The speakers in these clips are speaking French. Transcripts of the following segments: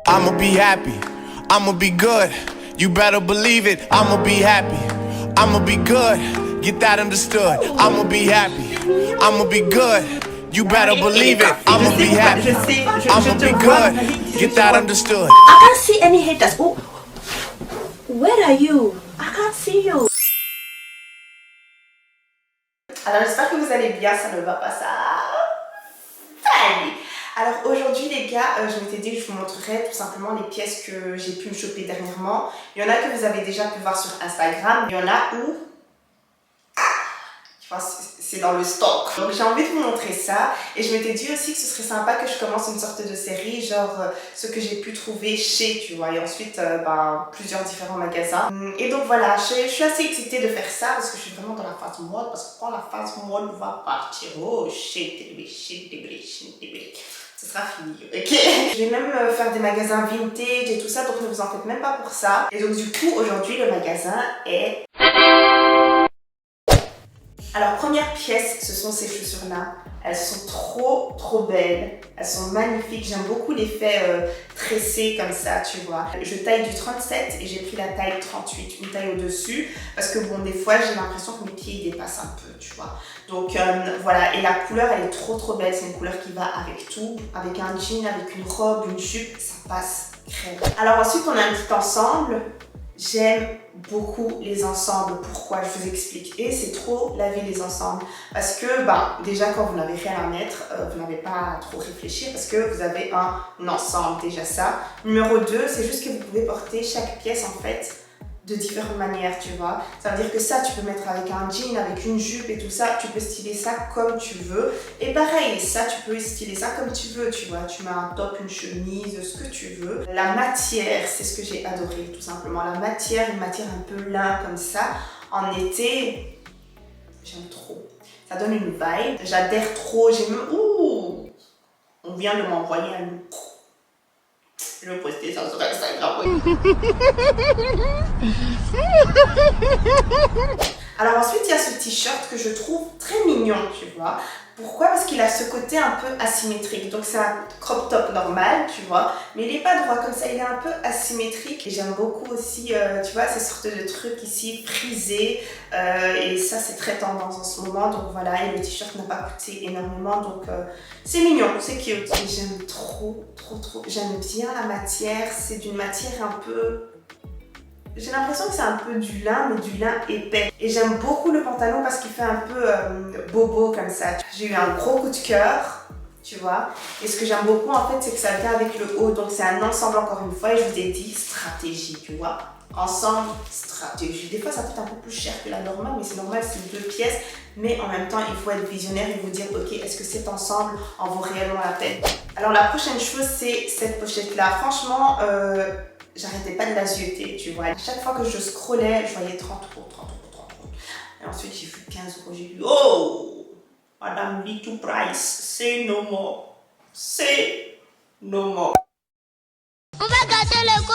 I'ma be happy, I'ma be good. You better believe it, I'ma be happy, I'ma be good. Get that understood. I'ma be happy, I'ma be good. You better believe it, I'ma be happy, I'ma be good. Get that understood. I can't see any haters. Oh, where are you? I can't see you. Alors j'espère que vous allez bien, ça ne va pas ça. Allez. Alors aujourd'hui les gars, je m'étais dit que je vous montrerais tout simplement les pièces que j'ai pu me choper dernièrement. Il y en a que vous avez déjà pu voir sur Instagram, il y en a où c'est dans le stock. Donc j'ai envie de vous montrer ça et je m'étais dit aussi que ce serait sympa que je commence une sorte de série, genre ce que j'ai pu trouver chez, tu vois, et ensuite plusieurs différents magasins. Et donc voilà, je suis assez excitée de faire ça parce que je suis vraiment dans la phase mode, parce que quand la phase mode va partir, oh shit, ce sera fini, ok? Je vais même faire des magasins vintage et tout ça, donc ne vous en faites même pas pour ça. Et donc du coup, aujourd'hui, le magasin est... Alors, première pièce, ce sont ces chaussures-là. Elles sont trop belles. Elles sont magnifiques. J'aime beaucoup l'effet tressé comme ça, tu vois. Je taille du 37 et j'ai pris la taille 38, une taille au-dessus. Parce que bon, des fois, j'ai l'impression que mes pieds ils dépassent un peu, tu vois. Donc voilà, et la couleur, elle est trop belle. C'est une couleur qui va avec tout. Avec un jean, avec une robe, une jupe, ça passe crème. Alors ensuite, on a un petit ensemble. J'aime beaucoup les ensembles. Pourquoi? Je vous explique. Et c'est trop laver les ensembles. Parce que, déjà, quand vous n'avez rien à mettre, vous n'avez pas à trop réfléchir parce que vous avez un ensemble, déjà ça. Numéro 2, c'est juste que vous pouvez porter chaque pièce, en fait, de différentes manières, tu vois. Ça veut dire que ça, tu peux mettre avec un jean, avec une jupe et tout ça. Tu peux styler ça comme tu veux. Et pareil, ça, tu peux styler ça comme tu veux, tu vois. Tu mets un top, une chemise, ce que tu veux. La matière, c'est ce que j'ai adoré, tout simplement. La matière, une matière un peu lin comme ça. En été, j'aime trop. Ça donne une vibe. J'adhère trop. J'aime... Ouh! On vient de m'envoyer un look. Je vais poster ça sur Instagram. Alors ensuite, il y a ce t-shirt que je trouve très mignon, tu vois. Pourquoi? Parce qu'il a ce côté un peu asymétrique. Donc c'est un crop top normal, tu vois. Mais il n'est pas droit comme ça, il est un peu asymétrique. Et j'aime beaucoup aussi, tu vois, ces sortes de trucs ici, frisés. Et ça, c'est très tendance en ce moment. Donc voilà, et le t-shirt n'a pas coûté énormément. Donc c'est mignon, c'est cute. Et j'aime trop. J'aime bien la matière. C'est d'une matière un peu... J'ai l'impression que c'est un peu du lin, mais du lin épais. Et j'aime beaucoup le pantalon parce qu'il fait un peu bobo comme ça. J'ai eu un gros coup de cœur, tu vois. Et ce que j'aime beaucoup en fait, c'est que ça vient avec le haut. Donc c'est un ensemble encore une fois. Et je vous ai dit stratégie, tu vois. Ensemble, stratégie. Des fois, ça coûte un peu plus cher que la normale, mais c'est normal, c'est 2 pièces. Mais en même temps, il faut être visionnaire et vous dire, ok, est-ce que cet ensemble en vaut réellement la peine? Alors la prochaine chose, c'est cette pochette-là. Franchement, j'arrêtais pas de la zioter, tu vois. À chaque fois que je scrollais, je voyais 30 €. Et ensuite, j'ai vu 15 €. J'ai dit, oh, Madame Little Price, say no more. Say no more. On va gâter le con.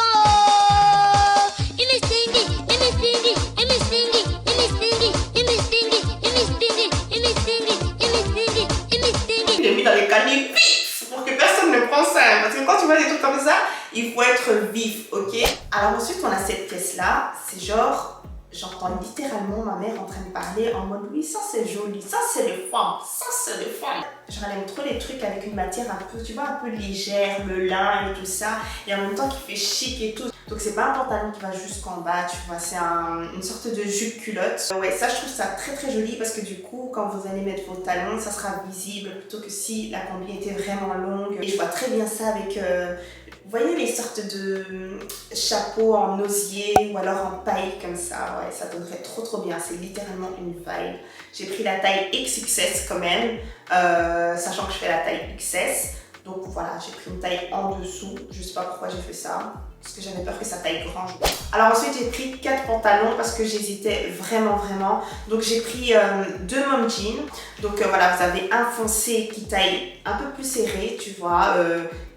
Il me stingy, il me stingy, il me stingy, il me stingy, il me stingy, il me stingy, il me stingy, il me stingy, il me stingy. Je l'ai mis dans les caniers vifs pour que personne ne prenne ça. Parce que quand tu vois des trucs comme ça, il faut être vif, ok? Alors ensuite, on a cette pièce-là. C'est genre, j'entends littéralement ma mère en train de parler en mode, oui, ça c'est joli, ça c'est les femmes, ça c'est les femmes. Genre, elle aime trop les trucs avec une matière un peu, tu vois, un peu légère, le lin et tout ça. Et en même temps, qui fait chic et tout. Donc c'est pas un pantalon qui va jusqu'en bas, tu vois, c'est une sorte de jupe culotte. Ouais, ça je trouve ça très joli parce que du coup, quand vous allez mettre vos talons, ça sera visible plutôt que si la combi était vraiment longue. Et je vois très bien ça avec, vous voyez les sortes de chapeaux en osier ou alors en paille comme ça. Ouais, ça donnerait trop bien, c'est littéralement une vibe. J'ai pris la taille XXS quand même, sachant que je fais la taille XS. Donc voilà, j'ai pris une taille en dessous. Je sais pas pourquoi j'ai fait ça. Parce que j'avais peur que ça taille grand. Alors ensuite, j'ai pris 4 pantalons parce que j'hésitais vraiment. Donc j'ai pris 2 mom jeans. Donc voilà, vous avez un foncé qui taille un peu plus serré, tu vois,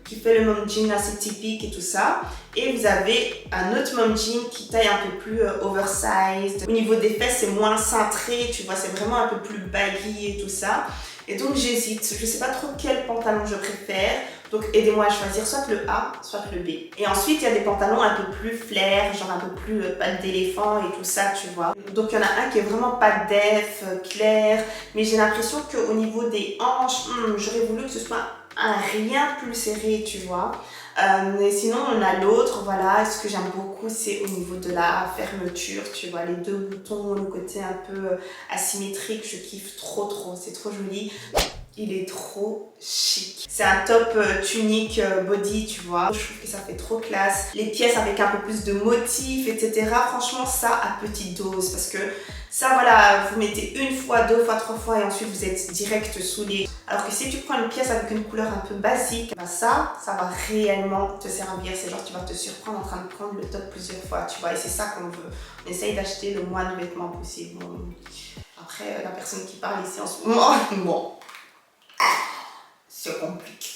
qui qui fait le mom jean assez typique et tout ça. Et vous avez un autre mom jean qui taille un peu plus oversized. Au niveau des fesses, c'est moins cintré, tu vois, c'est vraiment un peu plus baggy et tout ça. Et donc j'hésite, je sais pas trop quel pantalon je préfère. Donc aidez-moi à choisir soit le A, soit le B. Et ensuite, il y a des pantalons un peu plus flair, genre un peu plus pattes d'éléphant et tout ça, tu vois. Donc il y en a un qui est vraiment pas def, clair. Mais j'ai l'impression qu'au niveau des hanches, j'aurais voulu que ce soit un rien plus serré, tu vois. Mais sinon, on a l'autre, voilà. Ce que j'aime beaucoup, c'est au niveau de la fermeture, tu vois. Les deux boutons, le côté un peu asymétrique, je kiffe trop, c'est trop joli. Il est trop chic. C'est un top tunique body, tu vois. Je trouve que ça fait trop classe. Les pièces avec un peu plus de motifs, etc. Franchement, ça à petite dose. Parce que ça, voilà, vous mettez une fois, deux fois, trois fois et ensuite vous êtes direct saoulé. Alors que si tu prends une pièce avec une couleur un peu basique, bah ça va réellement te servir. C'est genre, tu vas te surprendre en train de prendre le top plusieurs fois, tu vois. Et c'est ça qu'on veut. On essaye d'acheter le moins de vêtements possible. Bon. Après, la personne qui parle ici en ce moment, bon. C'est compliqué.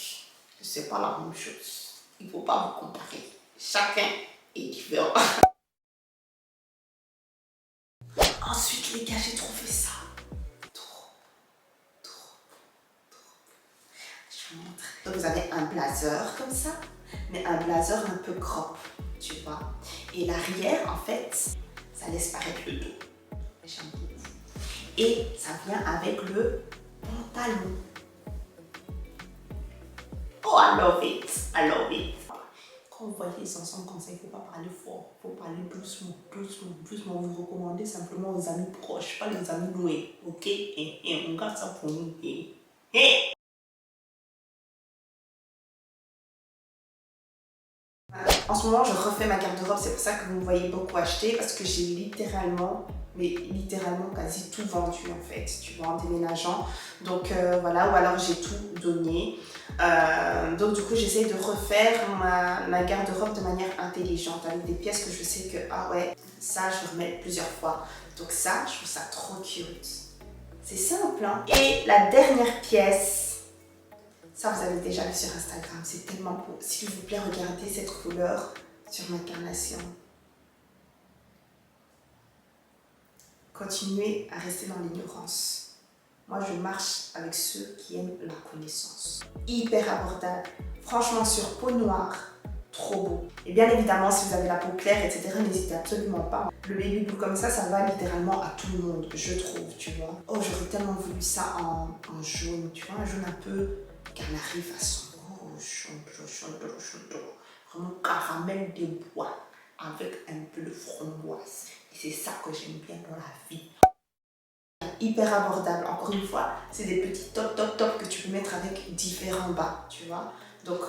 C'est pas la même chose. Il ne faut pas vous comparer. Chacun est différent. Ensuite, les gars, j'ai trouvé ça trop. Je vous montre. Donc, vous avez un blazer comme ça, mais un blazer un peu crop, tu vois. Et l'arrière, en fait, ça laisse paraître le dos. J'aime beaucoup. Et ça vient avec le pantalon. Oh, I love it. I love it. Quand vous voyez les ensembles comme ça, il ne faut pas parler fort. Il faut parler doucement. Vous recommandez simplement aux amis proches, pas les amis loin. Ok? Et on garde ça pour nous. En ce moment, je refais ma garde-robe. C'est pour ça que vous me voyez beaucoup acheter. Parce que j'ai littéralement quasi tout vendu en fait, tu vois, en déménageant. Donc voilà, ou alors j'ai tout donné. Donc du coup, j'essaye de refaire ma garde-robe de manière intelligente, avec des pièces que je sais que, ah ouais, ça, je vais remettre plusieurs fois. Donc ça, je trouve ça trop cute. C'est simple, hein. Et la dernière pièce, ça, vous avez déjà vu sur Instagram, c'est tellement beau. S'il vous plaît, regardez cette couleur sur ma carnation. Continuez à rester dans l'ignorance. Moi, je marche avec ceux qui aiment la connaissance. Hyper abordable. Franchement, sur peau noire, trop beau. Et bien évidemment, si vous avez la peau claire, etc., n'hésitez absolument pas. Le baby blue comme ça va littéralement à tout le monde, je trouve, tu vois. Oh, j'aurais tellement voulu ça en jaune, tu vois, un jaune un peu canari façon. Oh, jaune. Vraiment caramel des bois avec un peu de framboise. Et c'est ça que j'aime bien dans la vie. Hyper abordable, encore une fois, c'est des petits top que tu peux mettre avec différents bas, tu vois. Donc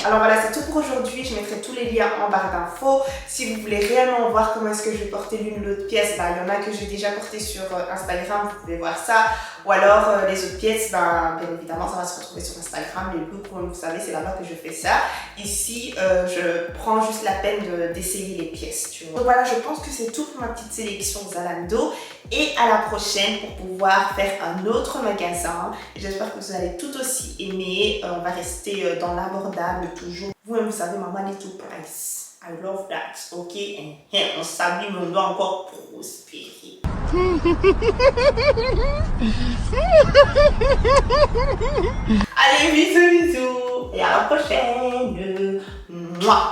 alors voilà, c'est tout pour aujourd'hui. Je mettrai tous les liens en barre d'infos. Si vous voulez réellement voir comment est-ce que je vais porter l'une ou l'autre pièce, bah, il y en a que j'ai déjà porté sur Instagram, vous pouvez voir ça. Ou alors les autres pièces, bah, bien évidemment, ça va se retrouver sur Instagram. Les looks, comme vous savez, c'est là-bas que je fais ça. Ici, je prends juste la peine d'essayer les pièces, tu vois. Donc voilà, je pense que c'est tout pour ma petite sélection Zalando. Et à la prochaine pour pouvoir faire un autre magasin. J'espère que vous allez tout aussi aimer. On va rester dans l'abordable toujours. Vous-même, vous savez, maman est tout price. I love that, ok? On s'habille, mais on doit encore prospérer. Allez, bisous. Et à la prochaine. Mouah.